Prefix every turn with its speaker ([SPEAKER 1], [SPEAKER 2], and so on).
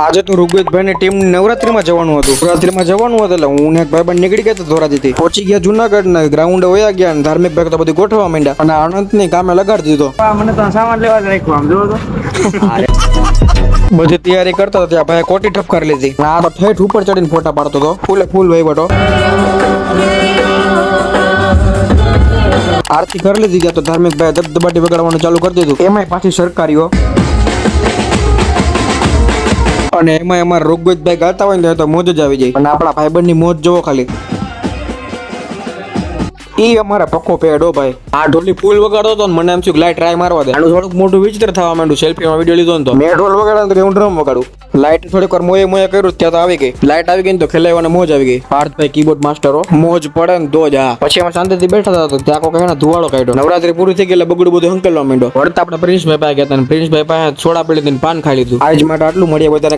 [SPEAKER 1] આજે તો ઋગ્વેદભાઈ ની ટીમ નવરાત્રીમાં જવાનું હતું. નવરાત્રીમાં જવાનું હતું એટલે હું ને એક ભાઈબંધ નીકળી ગયા ધોરાજીથી. પહોંચી ગયા જુનાગઢ ને ગ્રાઉન્ડ વયા ગયા ને ધાર્મિક ભાઈ તો બધું ગોઠવા માંડ્યા અને આનંદ ની કામે લગાડી દીધો.
[SPEAKER 2] મને તો સામાન લેવા જ રાખ્યું આમ જોવો તો.
[SPEAKER 1] બધી તૈયારી કરતા હતા ત્યાં ભાઈ કોટી ઠપ કરી લીધી. આ તો ઠેઠ ઉપર ચડીને ફોટા પાડતો હતો. ફૂલે ફૂલ વહીવટો. આરતી કરી લીધી ગયા તો ધાર્મિક ભાઈ દબદબાટી વગાડવાનું ચાલુ કરી દીધું. એમાંય પાછી સરકારીઓ અને એમાં અમારા ઋગ્વેદભાઈ ગાતા હોય ને તો મોજ જ આવી જાય. અને આપણા ભાઈબંધ ની મોજ જોવો ખાલી. ઈ અમારા પક્કો પેડો ભાઈ. આ ઢોલી ફૂલ વગાડતો હતો ને મને એમ થયું લાઈટ ટ્રાય મારવા દે. આનું થોડુંક મોટું વિચિત્ર થવા માંડ્યું. સેલ્ફીમાં વિડીયો લીધો ને તો મેં ઢોલ વગાડ્યો તો હું ડ્રમ વગાડું. લાઈટ થોડીક વાર મોયે મોયે કર્યું ત્યાં તો આવી ગઈ. લાઈટ આવી ગઈ ને તો ખેલાવવાની મોજ આવી ગઈ. પાર્થભાઈ કીબોર્ડ માસ્ટરો મોજ પડે ને તો જ. હા પછી અમે શાંતિથી બેઠા હતા તો ત્યાં કોઈ ધુવાડો કાઢ્યો. નવરાત્રી પૂરી થઈ ગઈ એટલે બગડું બધું હંકેલવા માંડ્યો. વળતા આપણે પ્રિન્સભાઈ પાસે ગયા હતા. પ્રિન્સભાઈ પાસે સોડા પડી હતી પાન ખાઈ લીધું. આજ માટે આટલું મળીએ બધાને.